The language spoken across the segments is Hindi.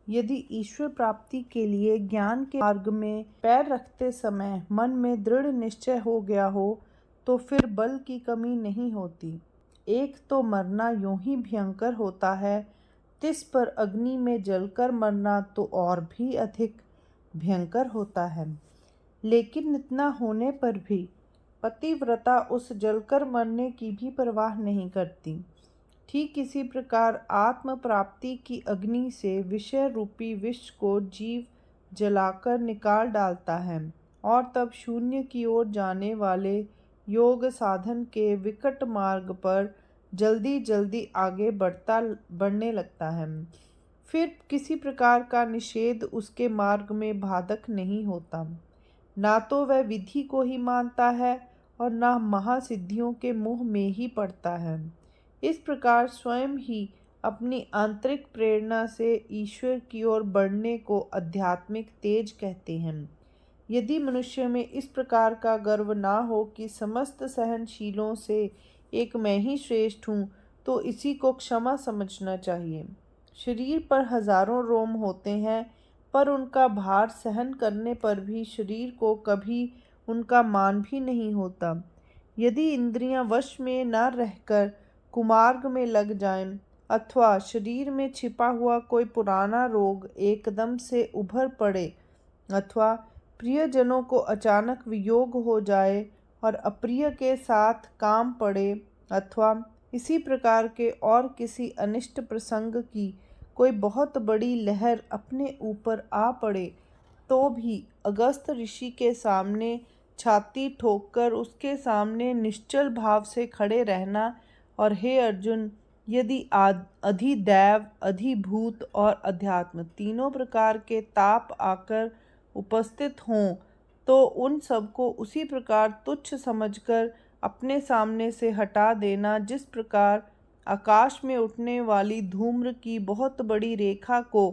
यदि ईश्वर प्राप्ति के लिए ज्ञान के मार्ग में पैर रखते समय मन में दृढ़ निश्चय हो गया हो तो फिर बल की कमी नहीं होती। एक तो मरना यूं ही भयंकर होता है, तिस पर अग्नि में जलकर मरना तो और भी अधिक भयंकर होता है। लेकिन इतना होने पर भी पतिव्रता उस जलकर मरने की भी परवाह नहीं करती। ठीक इसी प्रकार आत्म प्राप्ति की अग्नि से विषय रूपी विष को जीव जलाकर निकाल डालता है और तब शून्य की ओर जाने वाले योग साधन के विकट मार्ग पर जल्दी जल्दी आगे बढ़ने लगता है। फिर किसी प्रकार का निषेध उसके मार्ग में बाधक नहीं होता। ना तो वह विधि को ही मानता है और ना महासिद्धियों के मुँह में ही पड़ता है। इस प्रकार स्वयं ही अपनी आंतरिक प्रेरणा से ईश्वर की ओर बढ़ने को आध्यात्मिक तेज कहते हैं। यदि मनुष्य में इस प्रकार का गर्व ना हो कि समस्त सहनशीलों से एक मैं ही श्रेष्ठ हूँ, तो इसी को क्षमा समझना चाहिए। शरीर पर हजारों रोम होते हैं, पर उनका भार सहन करने पर भी शरीर को कभी उनका मान भी नहीं होता। यदि इंद्रियां वश में न रहकर कुमार्ग में लग जाएं, अथवा शरीर में छिपा हुआ कोई पुराना रोग एकदम से उभर पड़े, अथवा प्रियजनों को अचानक वियोग हो जाए और अप्रिय के साथ काम पड़े, अथवा इसी प्रकार के और किसी अनिष्ट प्रसंग की कोई बहुत बड़ी लहर अपने ऊपर आ पड़े, तो भी अगस्त ऋषि के सामने छाती ठोककर उसके सामने निश्चल भाव से खड़े रहना और हे अर्जुन, यदि अधिदैव, अधिभूत और अध्यात्म तीनों प्रकार के ताप आकर उपस्थित हों, तो उन सबको उसी प्रकार तुच्छ समझकर अपने सामने से हटा देना, जिस प्रकार आकाश में उठने वाली धूम्र की बहुत बड़ी रेखा को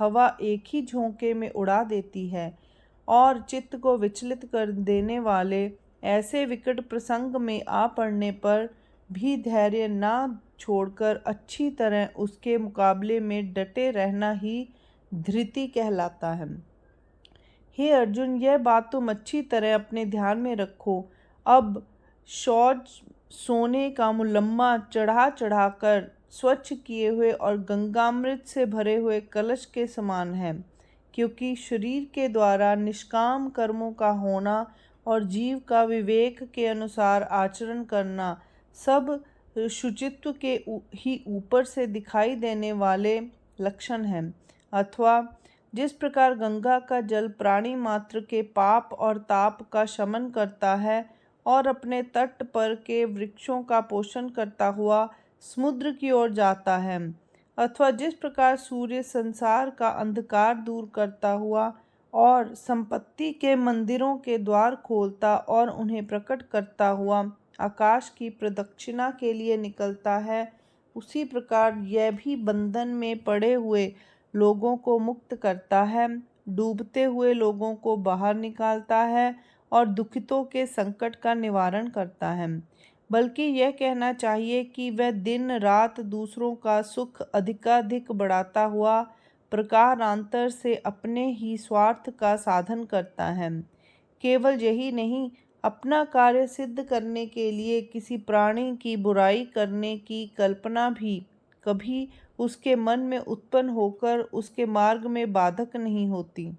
हवा एक ही झोंके में उड़ा देती है और चित्त को विचलित कर देने वाले ऐसे विकट प्रसंग में आ पड़ने पर भी धैर्य ना छोड़कर अच्छी तरह उसके मुकाबले में डटे रहना ही धृति कहलाता है। हे अर्जुन, यह बात तुम अच्छी तरह अपने ध्यान में रखो। अब शौच सोने का मुलम्मा चढ़ा चढ़ाकर स्वच्छ किए हुए और गंगामृत से भरे हुए कलश के समान है, क्योंकि शरीर के द्वारा निष्काम कर्मों का होना और जीव का विवेक के अनुसार आचरण करना सब शुचित्व के ही ऊपर से दिखाई देने वाले लक्षण हैं। अथवा जिस प्रकार गंगा का जल प्राणी मात्र के पाप और ताप का शमन करता है और अपने तट पर के वृक्षों का पोषण करता हुआ समुद्र की ओर जाता है, अथवा जिस प्रकार सूर्य संसार का अंधकार दूर करता हुआ और संपत्ति के मंदिरों के द्वार खोलता और उन्हें प्रकट करता हुआ आकाश की प्रदक्षिणा के लिए निकलता है, उसी प्रकार यह भी बंधन में पड़े हुए लोगों को मुक्त करता है, डूबते हुए लोगों को बाहर निकालता है और दुखितों के संकट का निवारण करता है। बल्कि यह कहना चाहिए कि वह दिन रात दूसरों का सुख अधिकाधिक बढ़ाता हुआ प्रकारांतर से अपने ही स्वार्थ का साधन करता है। केवल यही नहीं, अपना कार्य सिद्ध करने के लिए किसी प्राणी की बुराई करने की कल्पना भी कभी उसके मन में उत्पन्न होकर उसके मार्ग में बाधक नहीं होती।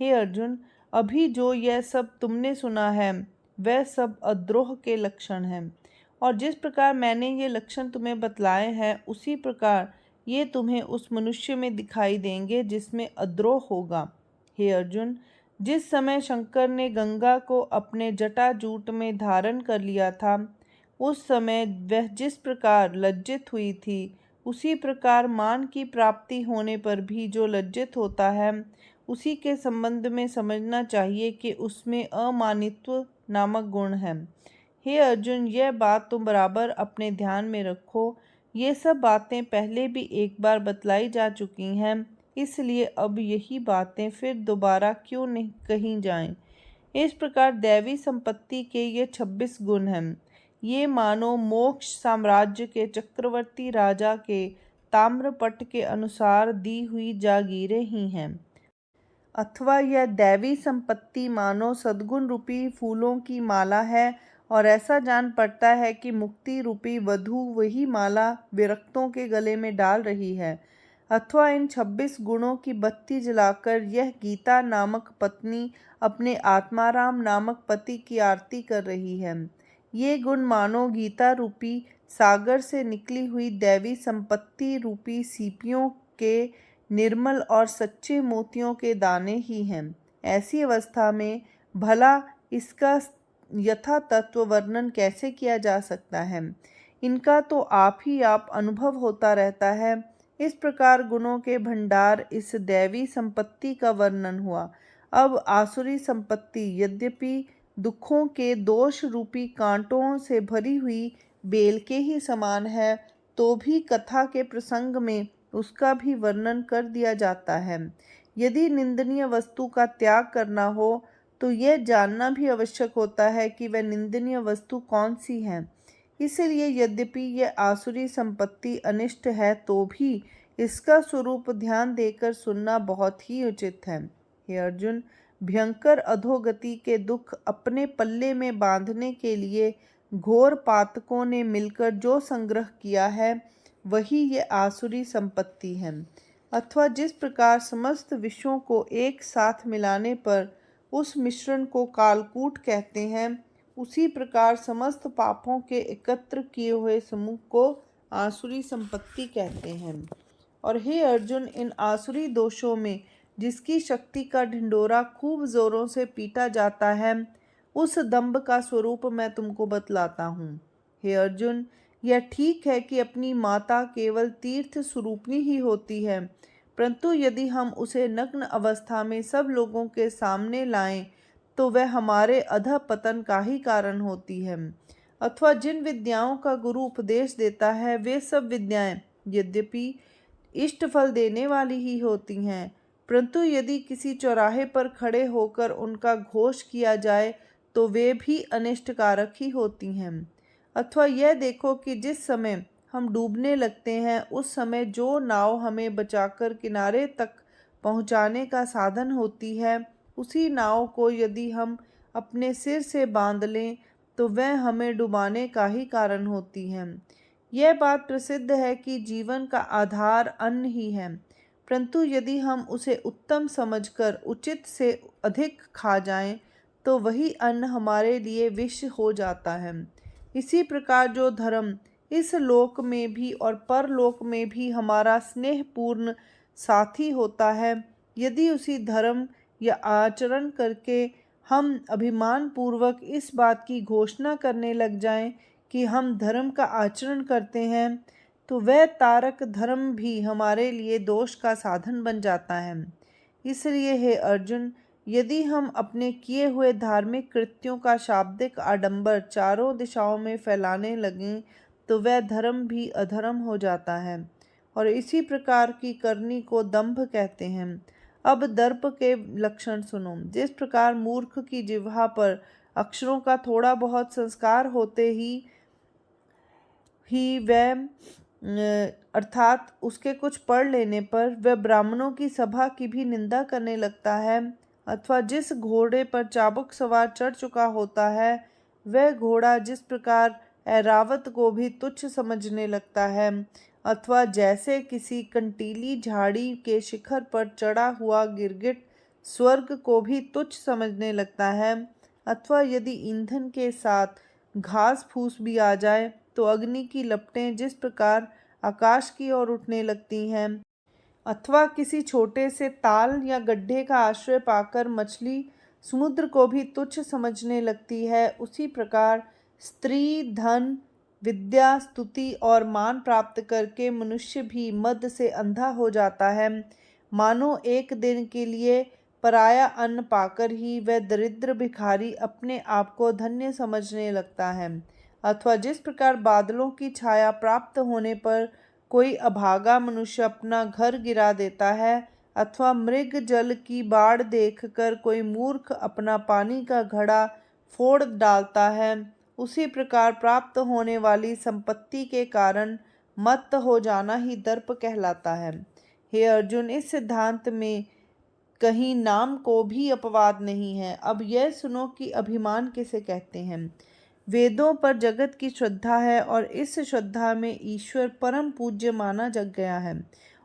हे अर्जुन, अभी जो यह सब तुमने सुना है वह सब अद्रोह के लक्षण हैं, और जिस प्रकार मैंने ये लक्षण तुम्हें बतलाए हैं उसी प्रकार ये तुम्हें उस मनुष्य में दिखाई देंगे जिसमें अद्रोह होगा। हे अर्जुन, जिस समय शंकर ने गंगा को अपने जटाजूट में धारण कर लिया था, उस समय वह जिस प्रकार लज्जित हुई थी, उसी प्रकार मान की प्राप्ति होने पर भी जो लज्जित होता है, उसी के संबंध में समझना चाहिए कि उसमें अमानित्व नामक गुण है। हे अर्जुन, यह बात तुम बराबर अपने ध्यान में रखो। ये सब बातें पहले भी एक बार बतलाई जा चुकी हैं, इसलिए अब यही बातें फिर दोबारा क्यों नहीं कही जाएं। इस प्रकार दैवी संपत्ति के ये 26 गुण हैं। ये मानो मोक्ष साम्राज्य के चक्रवर्ती राजा के ताम्रपट के अनुसार दी हुई जागीरें ही हैं। अथवा यह दैवी संपत्ति मानो सद्गुण रूपी फूलों की माला है और ऐसा जान पड़ता है कि मुक्ति रूपी वधू वही माला विरक्तों के गले में डाल रही है। अथवा इन 26 गुणों की बत्ती जलाकर यह गीता नामक पत्नी अपने आत्माराम नामक पति की आरती कर रही है। ये गुण मानो गीता रूपी सागर से निकली हुई दैवी संपत्ति रूपी सीपियों के निर्मल और सच्चे मोतियों के दाने ही हैं। ऐसी अवस्था में भला इसका यथा तत्व वर्णन कैसे किया जा सकता है? इनका तो आप ही आप अनुभव होता रहता है। इस प्रकार गुणों के भंडार इस दैवी संपत्ति का वर्णन हुआ। अब आसुरी संपत्ति यद्यपि दुखों के दोष रूपी कांटों से भरी हुई बेल के ही समान है, तो भी कथा के प्रसंग में उसका भी वर्णन कर दिया जाता है। यदि निंदनीय वस्तु का त्याग करना हो तो यह जानना भी आवश्यक होता है कि वह निंदनीय वस्तु कौन सी है। इसलिए यद्यपि यह आसुरी संपत्ति अनिष्ट है तो भी इसका स्वरूप ध्यान देकर सुनना बहुत ही उचित है। हे अर्जुन, भयंकर अधोगति के दुख अपने पल्ले में बांधने के लिए घोर पातकों ने मिलकर जो संग्रह किया है वही ये आसुरी संपत्ति है। अथवा जिस प्रकार समस्त विषयों को एक साथ मिलाने पर उस मिश्रण को कालकूट कहते हैं, उसी प्रकार समस्त पापों के एकत्र किए हुए समूह को आसुरी संपत्ति कहते हैं। और हे अर्जुन, इन आसुरी दोषों में जिसकी शक्ति का ढिंढोरा खूब जोरों से पीटा जाता है, उस दंभ का स्वरूप मैं तुमको बतलाता हूँ। हे अर्जुन, यह ठीक है कि अपनी माता केवल तीर्थ स्वरूपनी ही होती है, परंतु यदि हम उसे नग्न अवस्था में सब लोगों के सामने लाएं तो वह हमारे अधःपतन का ही कारण होती है। अथवा जिन विद्याओं का गुरु उपदेश देता है वे सब विद्याएं यद्यपि इष्ट फल देने वाली ही होती हैं, परंतु यदि किसी चौराहे पर खड़े होकर उनका घोष किया जाए तो वे भी अनिष्टकारक ही होती हैं। अथवा यह देखो कि जिस समय हम डूबने लगते हैं उस समय जो नाव हमें बचाकर किनारे तक पहुंचाने का साधन होती है, उसी नाव को यदि हम अपने सिर से बांध लें तो वह हमें डुबाने का ही कारण होती है। यह बात प्रसिद्ध है कि जीवन का आधार अन्न ही है, परंतु यदि हम उसे उत्तम समझकर उचित से अधिक खा जाएं तो वही अन्न हमारे लिए विष हो जाता है। इसी प्रकार जो धर्म इस लोक में भी और परलोक में भी हमारा स्नेहपूर्ण साथी होता है, यदि उसी धर्म या आचरण करके हम अभिमान पूर्वक इस बात की घोषणा करने लग जाएं कि हम धर्म का आचरण करते हैं, तो वह तारक धर्म भी हमारे लिए दोष का साधन बन जाता है। इसलिए हे अर्जुन, यदि हम अपने किए हुए धार्मिक कृत्यों का शाब्दिक आडंबर चारों दिशाओं में फैलाने लगें तो वह धर्म भी अधर्म हो जाता है और इसी प्रकार की करनी को दंभ कहते हैं। अब दर्प के लक्षण सुनो। जिस प्रकार मूर्ख की जिह्वा पर अक्षरों का थोड़ा बहुत संस्कार होते ही वह अर्थात उसके कुछ पढ़ लेने पर वह ब्राह्मणों की सभा की भी निंदा करने लगता है, अथवा जिस घोड़े पर चाबुक सवार चढ़ चुका होता है वह घोड़ा जिस प्रकार ऐरावत को भी तुच्छ समझने लगता है, अथवा जैसे किसी कंटीली झाड़ी के शिखर पर चढ़ा हुआ गिरगिट स्वर्ग को भी तुच्छ समझने लगता है, अथवा यदि ईंधन के साथ घास फूस भी आ जाए तो अग्नि की लपटें जिस प्रकार आकाश की ओर उठने लगती हैं, अथवा किसी छोटे से ताल या गड्ढे का आश्रय पाकर मछली समुद्र को भी तुच्छ समझने लगती है, उसी प्रकार स्त्री, धन, विद्या, स्तुति और मान प्राप्त करके मनुष्य भी मद से अंधा हो जाता है। मानो एक दिन के लिए पराया अन्न पाकर ही वह दरिद्र भिखारी अपने आप को धन्य समझने लगता है। अथवा जिस प्रकार बादलों की छाया प्राप्त होने पर कोई अभागा मनुष्य अपना घर गिरा देता है, अथवा मृग जल की बाढ़ देखकर कोई मूर्ख अपना पानी का घड़ा फोड़ डालता है, उसी प्रकार प्राप्त होने वाली संपत्ति के कारण मत्त हो जाना ही दर्प कहलाता है। हे अर्जुन, इस सिद्धांत में कहीं नाम को भी अपवाद नहीं है। अब यह सुनो कि अभिमान किसे कहते हैं। वेदों पर जगत की श्रद्धा है और इस श्रद्धा में ईश्वर परम पूज्य माना जग गया है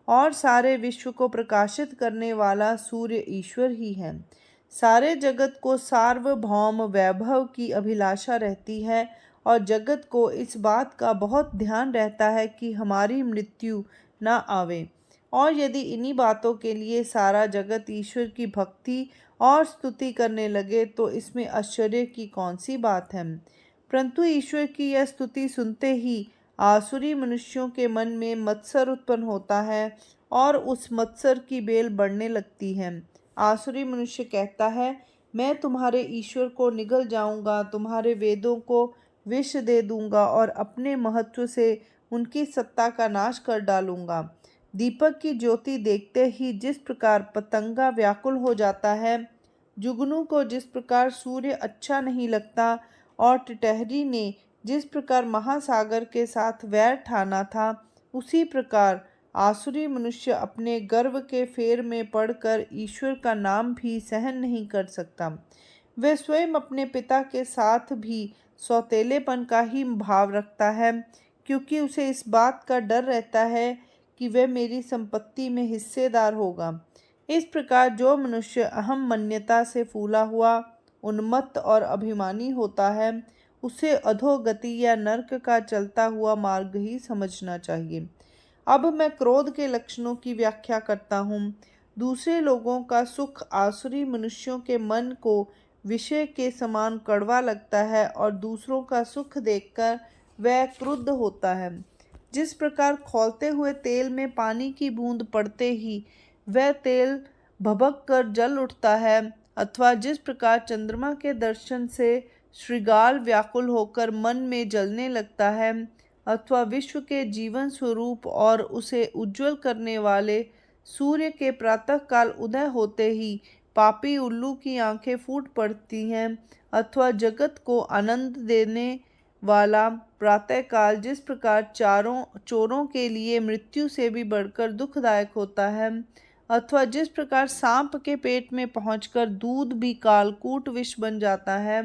और सारे विश्व को प्रकाशित करने वाला सूर्य ईश्वर ही है। सारे जगत को सार्वभौम वैभव की अभिलाषा रहती है और जगत को इस बात का बहुत ध्यान रहता है कि हमारी मृत्यु न आवे। और यदि इन्हीं बातों के लिए सारा जगत ईश्वर की भक्ति और स्तुति करने लगे तो इसमें आश्चर्य की कौन सी बात है। परंतु ईश्वर की यह स्तुति सुनते ही आसुरी मनुष्यों के मन में मत्सर उत्पन्न होता है और उस मत्सर की बेल बढ़ने लगती है। आसुरी मनुष्य कहता है, मैं तुम्हारे ईश्वर को निगल जाऊंगा, तुम्हारे वेदों को विष दे दूंगा और अपने महत्व से उनकी सत्ता का नाश कर डालूंगा। दीपक की ज्योति देखते ही जिस प्रकार पतंगा व्याकुल हो जाता है, जुगनू को जिस प्रकार सूर्य अच्छा नहीं लगता और टिटहरी ने जिस प्रकार महासागर के साथ वैर ठाना था, उसी प्रकार आसुरी मनुष्य अपने गर्व के फेर में पड़कर ईश्वर का नाम भी सहन नहीं कर सकता। वह स्वयं अपने पिता के साथ भी सौतेलेपन का ही भाव रखता है, क्योंकि उसे इस बात का डर रहता है कि वह मेरी संपत्ति में हिस्सेदार होगा। इस प्रकार जो मनुष्य अहम मन्यता से फूला हुआ, उन्मत्त और अभिमानी होता है, उसे अधोगति या नरक का चलता हुआ मार्ग ही समझना चाहिए। अब मैं क्रोध के लक्षणों की व्याख्या करता हूँ। दूसरे लोगों का सुख आसुरी मनुष्यों के मन को विषय के समान कड़वा लगता है और दूसरों का सुख देखकर वह क्रुद्ध होता है। जिस प्रकार खौलते हुए तेल में पानी की बूंद पड़ते ही वह तेल भभक कर जल उठता है, अथवा जिस प्रकार चंद्रमा के दर्शन से श्रृगाल व्याकुल होकर मन में जलने लगता है, अथवा विश्व के जीवन स्वरूप और उसे उज्जवल करने वाले सूर्य के प्रातःकाल उदय होते ही पापी उल्लू की आंखें फूट पड़ती हैं, अथवा जगत को आनंद देने वाला प्रातःकाल जिस प्रकार चोरों के लिए मृत्यु से भी बढ़कर दुखदायक होता है, अथवा जिस प्रकार सांप के पेट में पहुंचकर दूध भी कालकूट विष बन जाता है,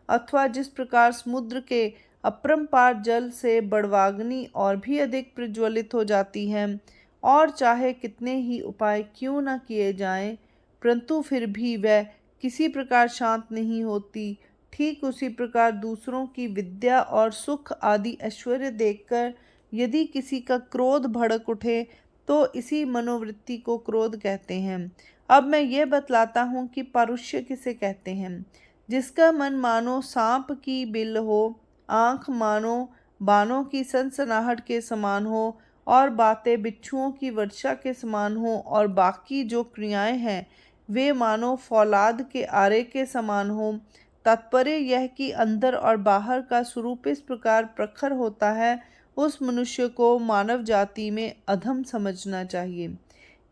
अथवा जिस प्रकार समुद्र के अपरंपार जल से बड़वाग्नि और भी अधिक प्रज्वलित हो जाती है और चाहे कितने ही उपाय क्यों न किए जाएं, परंतु फिर भी वह किसी प्रकार शांत नहीं होती, ठीक उसी प्रकार दूसरों की विद्या और सुख आदि ऐश्वर्य देखकर यदि किसी का क्रोध भड़क उठे तो इसी मनोवृत्ति को क्रोध कहते हैं। अब मैं ये बतलाता हूँ कि पारुष्य किसे कहते हैं। जिसका मन मानो सांप की बिल हो, आँख मानो बाणों की सनसनाहट के समान हो और बातें बिच्छुओं की वर्षा के समान हो और बाकी जो क्रियाएं हैं वे मानो फौलाद के आरे के समान हो। तात्पर्य यह कि अंदर और बाहर का स्वरूप इस प्रकार प्रखर होता है, उस मनुष्य को मानव जाति में अधम समझना चाहिए।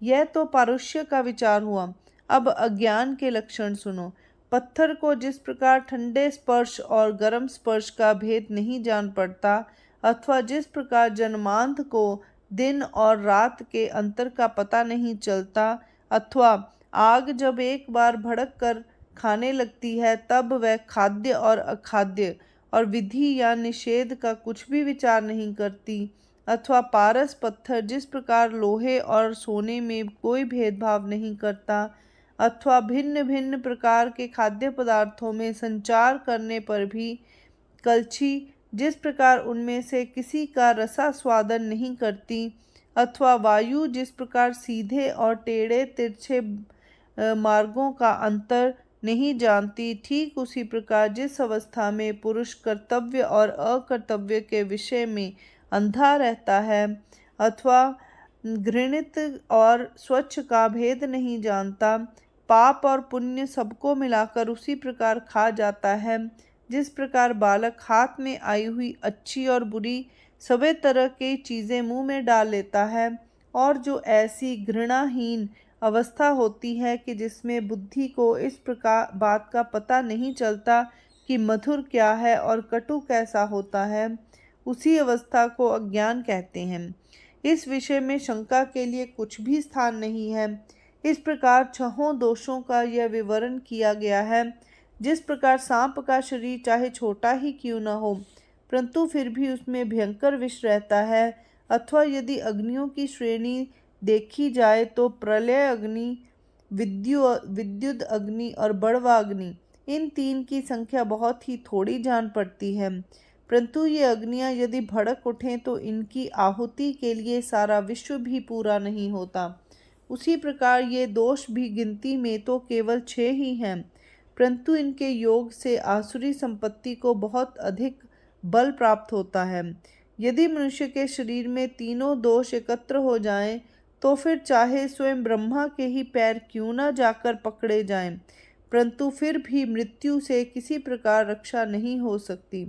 यह तो पारुष्य का विचार हुआ। अब अज्ञान के लक्षण सुनो। पत्थर को जिस प्रकार ठंडे स्पर्श और गर्म स्पर्श का भेद नहीं जान पड़ता, अथवा जिस प्रकार जन्मांध को दिन और रात के अंतर का पता नहीं चलता, अथवा आग जब एक बार भड़क कर खाने लगती है तब वह खाद्य और अखाद्य और विधि या निषेध का कुछ भी विचार नहीं करती, अथवा पारस पत्थर जिस प्रकार लोहे और सोने में कोई भेदभाव नहीं करता, अथवा भिन्न भिन्न प्रकार के खाद्य पदार्थों में संचार करने पर भी कलछी जिस प्रकार उनमें से किसी का रसास्वादन नहीं करती, अथवा वायु जिस प्रकार सीधे और टेढ़े तिरछे मार्गों का अंतर नहीं जानती, ठीक उसी प्रकार जिस अवस्था में पुरुष कर्तव्य और अकर्तव्य के विषय में अंधा रहता है, अथवा घृणित और स्वच्छ का भेद नहीं जानता, पाप और पुण्य सबको मिलाकर उसी प्रकार खा जाता है जिस प्रकार बालक हाथ में आई हुई अच्छी और बुरी सभी तरह की चीज़ें मुंह में डाल लेता है, और जो ऐसी घृणाहीन अवस्था होती है कि जिसमें बुद्धि को इस प्रकार बात का पता नहीं चलता कि मधुर क्या है और कटु कैसा होता है, उसी अवस्था को अज्ञान कहते हैं। इस विषय में शंका के लिए कुछ भी स्थान नहीं है। इस प्रकार छहों दोषों का यह विवरण किया गया है। जिस प्रकार सांप का शरीर चाहे छोटा ही क्यों न हो, परंतु फिर भी उसमें भयंकर विष रहता है, अथवा यदि अग्नियों की श्रेणी देखी जाए तो प्रलय अग्नि, विद्युत अग्नि और बड़वा अग्नि, इन तीन की संख्या बहुत ही थोड़ी जान पड़ती है। परंतु ये अग्नियां यदि भड़क उठें तो इनकी आहुति के लिए सारा विश्व भी पूरा नहीं होता। उसी प्रकार ये दोष भी गिनती में तो केवल 6 ही हैं, परंतु इनके योग से आसुरी संपत्ति को बहुत अधिक बल प्राप्त होता है। यदि मनुष्य के शरीर में तीनों दोष एकत्र हो जाएं, तो फिर चाहे स्वयं ब्रह्मा के ही पैर क्यों न जाकर पकड़े जाएं, परंतु फिर भी मृत्यु से किसी प्रकार रक्षा नहीं हो सकती।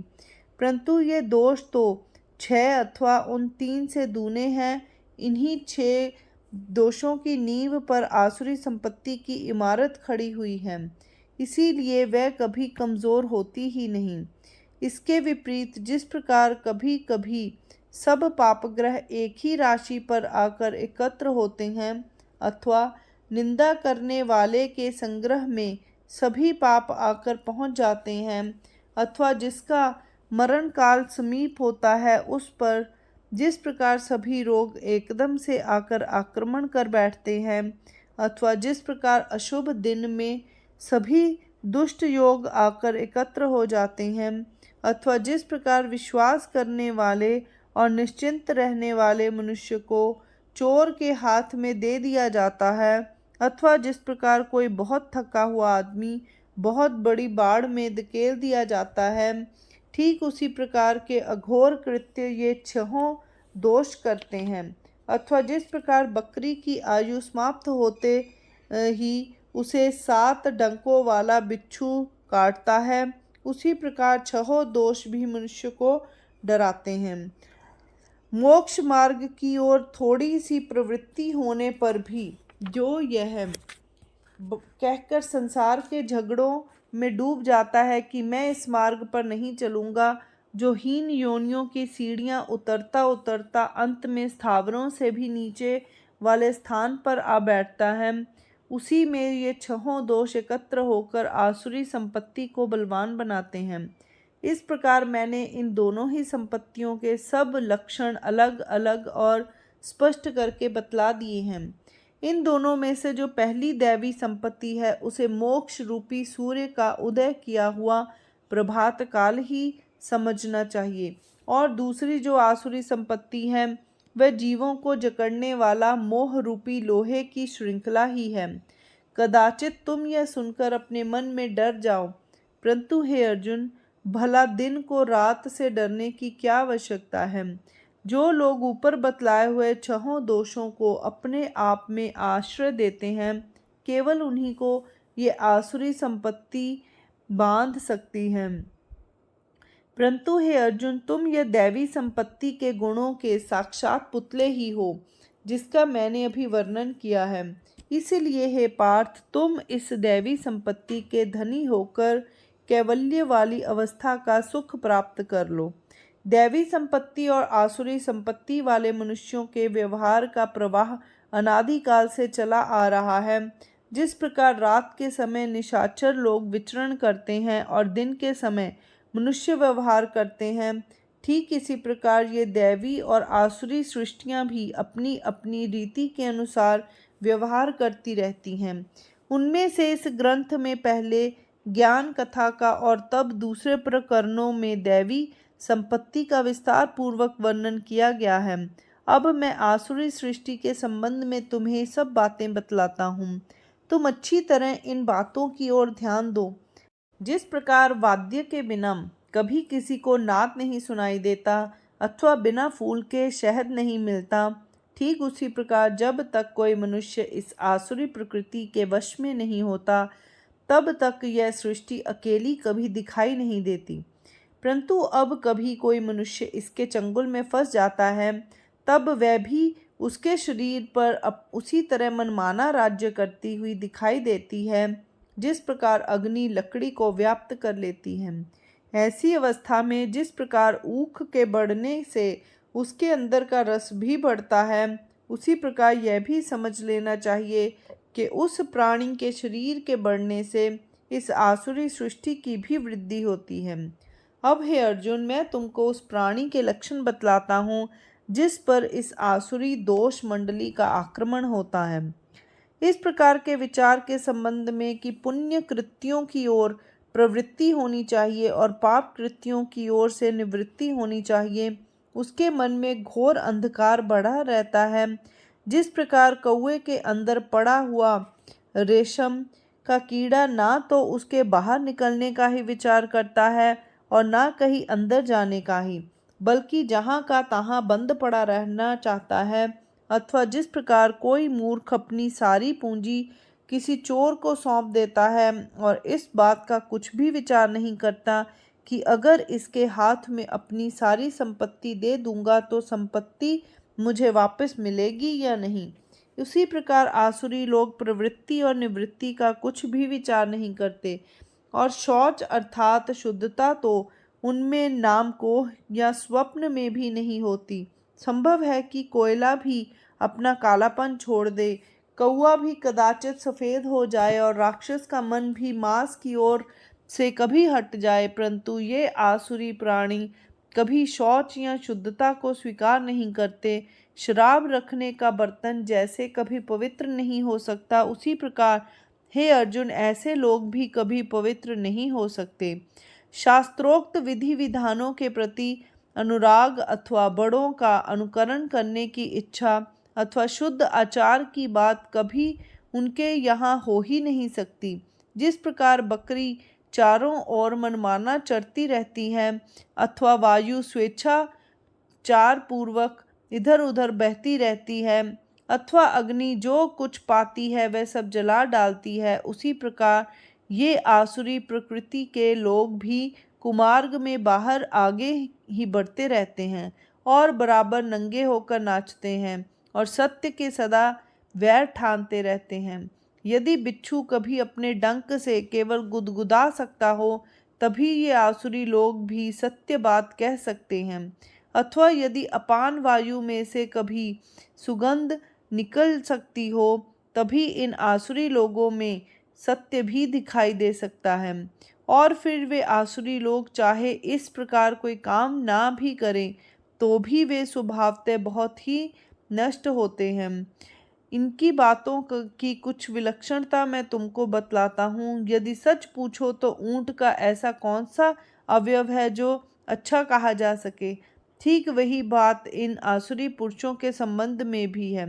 परंतु ये दोष तो 6 अथवा उन 3 से दूने हैं। इन्हीं 6 दोषों की नींव पर आसुरी संपत्ति की इमारत खड़ी हुई है, इसीलिए वह कभी कमज़ोर होती ही नहीं। इसके विपरीत जिस प्रकार कभी कभी सब पापग्रह एक ही राशि पर आकर एकत्र होते हैं, अथवा निंदा करने वाले के संग्रह में सभी पाप आकर पहुंच जाते हैं, अथवा जिसका मरण काल समीप होता है उस पर जिस प्रकार सभी रोग एकदम से आकर आक्रमण कर बैठते हैं, अथवा जिस प्रकार अशुभ दिन में सभी दुष्ट योग आकर एकत्र हो जाते हैं, अथवा जिस प्रकार विश्वास करने वाले और निश्चिंत रहने वाले मनुष्य को चोर के हाथ में दे दिया जाता है, अथवा जिस प्रकार कोई बहुत थका हुआ आदमी बहुत बड़ी बाढ़ में धकेल दिया जाता है, ठीक उसी प्रकार के अघोर कृत्य ये 6 दोष करते हैं। अथवा जिस प्रकार बकरी की आयु समाप्त होते ही उसे 7 डंकों वाला बिच्छू काटता है, उसी प्रकार 6 दोष भी मनुष्य को डराते हैं। मोक्ष मार्ग की ओर थोड़ी सी प्रवृत्ति होने पर भी जो यह कहकर संसार के झगड़ों में डूब जाता है कि मैं इस मार्ग पर नहीं चलूँगा, जो हीन योनियों की सीढ़ियाँ उतरता उतरता अंत में स्थावरों से भी नीचे वाले स्थान पर आ बैठता है, उसी में ये 6 दोष एकत्र होकर आसुरी संपत्ति को बलवान बनाते हैं। इस प्रकार मैंने इन दोनों ही संपत्तियों के सब लक्षण अलग अलग और स्पष्ट करके बतला दिए हैं। इन दोनों में से जो पहली दैवी संपत्ति है उसे मोक्ष रूपी सूर्य का उदय किया हुआ प्रभात काल ही समझना चाहिए, और दूसरी जो आसुरी संपत्ति है वह जीवों को जकड़ने वाला मोह रूपी लोहे की श्रृंखला ही है। कदाचित तुम यह सुनकर अपने मन में डर जाओ, परंतु हे अर्जुन, भला दिन को रात से डरने की क्या आवश्यकता है। जो लोग ऊपर बतलाए हुए 6 दोषों को अपने आप में आश्रय देते हैं, केवल उन्हीं को ये आसुरी संपत्ति बांध सकती है। परंतु हे अर्जुन, तुम यह दैवी संपत्ति के गुणों के साक्षात पुतले ही हो, जिसका मैंने अभी वर्णन किया है। इसलिए हे पार्थ, तुम इस दैवी संपत्ति के धनी होकर कैवल्य वाली अवस्था का सुख प्राप्त कर लो। दैवी संपत्ति और आसुरी संपत्ति वाले मनुष्यों के व्यवहार का प्रवाह अनादिकाल से चला आ रहा है। जिस प्रकार रात के समय निशाचर लोग विचरण करते हैं और दिन के समय मनुष्य व्यवहार करते हैं, ठीक इसी प्रकार ये दैवी और आसुरी सृष्टियां भी अपनी अपनी रीति के अनुसार व्यवहार करती रहती हैं। उनमें से इस ग्रंथ में पहले ज्ञान कथा का और तब दूसरे प्रकरणों में दैवी संपत्ति का विस्तार पूर्वक वर्णन किया गया है। अब मैं आसुरी सृष्टि के संबंध में तुम्हें सब बातें बतलाता हूँ। तुम अच्छी तरह इन बातों की ओर ध्यान दो। जिस प्रकार वाद्य के बिना कभी किसी को नाद नहीं सुनाई देता, अथवा बिना फूल के शहद नहीं मिलता, ठीक उसी प्रकार जब तक कोई मनुष्य इस आसुरी प्रकृति के वश में नहीं होता, तब तक यह सृष्टि अकेली कभी दिखाई नहीं देती। परंतु अब कभी कोई मनुष्य इसके चंगुल में फंस जाता है, तब वह भी उसके शरीर पर अब उसी तरह मनमाना राज्य करती हुई दिखाई देती है, जिस प्रकार अग्नि लकड़ी को व्याप्त कर लेती है। ऐसी अवस्था में जिस प्रकार ऊख के बढ़ने से उसके अंदर का रस भी बढ़ता है, उसी प्रकार यह भी समझ लेना चाहिए कि उस प्राणी के शरीर के बढ़ने से इस आसुरी सृष्टि की भी वृद्धि होती है। अब हे अर्जुन, मैं तुमको उस प्राणी के लक्षण बतलाता हूँ जिस पर इस आसुरी दोष मंडली का आक्रमण होता है। इस प्रकार के विचार के संबंध में कि पुण्य कृत्यों की ओर प्रवृत्ति होनी चाहिए और पाप कृत्यों की ओर से निवृत्ति होनी चाहिए, उसके मन में घोर अंधकार बढ़ा रहता है। जिस प्रकार कौवे के अंदर पड़ा हुआ रेशम का कीड़ा ना तो उसके बाहर निकलने का ही विचार करता है और ना कहीं अंदर जाने का ही, बल्कि जहाँ का तहाँ बंद पड़ा रहना चाहता है, अथवा जिस प्रकार कोई मूर्ख अपनी सारी पूंजी किसी चोर को सौंप देता है और इस बात का कुछ भी विचार नहीं करता कि अगर इसके हाथ में अपनी सारी संपत्ति दे दूंगा तो संपत्ति मुझे वापस मिलेगी या नहीं, उसी प्रकार आसुरी लोग प्रवृत्ति और निवृत्ति का कुछ भी विचार नहीं करते और शौच अर्थात शुद्धता तो उनमें नाम को या स्वप्न में भी नहीं होती। संभव है कि कोयला भी अपना कालापन छोड़ दे, कौवा भी कदाचित सफ़ेद हो जाए और राक्षस का मन भी मांस की ओर से कभी हट जाए, परंतु ये आसुरी प्राणी कभी शौच या शुद्धता को स्वीकार नहीं करते। शराब रखने का बर्तन जैसे कभी पवित्र नहीं हो सकता, उसी प्रकार हे अर्जुन, ऐसे लोग भी कभी पवित्र नहीं हो सकते। शास्त्रोक्त विधि विधानों के प्रति अनुराग अथवा बड़ों का अनुकरण करने की इच्छा अथवा शुद्ध आचार की बात कभी उनके यहाँ हो ही नहीं सकती। जिस प्रकार बकरी चारों ओर मनमाना चरती रहती है अथवा वायु स्वेच्छाचार पूर्वक इधर उधर बहती रहती है अथवा अग्नि जो कुछ पाती है वह सब जला डालती है, उसी प्रकार ये आसुरी प्रकृति के लोग भी कुमार्ग में बाहर आगे ही बढ़ते रहते हैं और बराबर नंगे होकर नाचते हैं और सत्य के सदा वैर ठानते रहते हैं। यदि बिच्छू कभी अपने डंक से केवल गुदगुदा सकता हो, तभी ये आसुरी लोग भी सत्य बात कह सकते हैं। अथवा यदि अपान वायु में से कभी सुगंध निकल सकती हो, तभी इन आसुरी लोगों में सत्य भी दिखाई दे सकता है। और फिर वे आसुरी लोग चाहे इस प्रकार कोई काम ना भी करें तो भी वे स्वभावतः बहुत ही नष्ट होते हैं। इनकी बातों की कुछ विलक्षणता मैं तुमको बतलाता हूँ। यदि सच पूछो तो ऊंट का ऐसा कौन सा अवयव है जो अच्छा कहा जा सके, ठीक वही बात इन आसुरी पुरुषों के संबंध में भी है।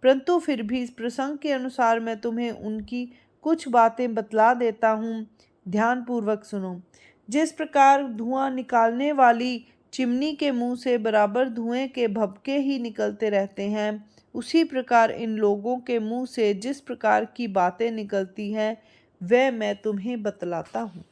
परंतु फिर भी इस प्रसंग के अनुसार मैं तुम्हें उनकी कुछ बातें बतला देता हूँ, ध्यानपूर्वक सुनो। जिस प्रकार धुआं निकालने वाली चिमनी के मुंह से बराबर धुएं के भभके ही निकलते रहते हैं, उसी प्रकार इन लोगों के मुंह से जिस प्रकार की बातें निकलती हैं वह मैं तुम्हें बतलाता हूँ।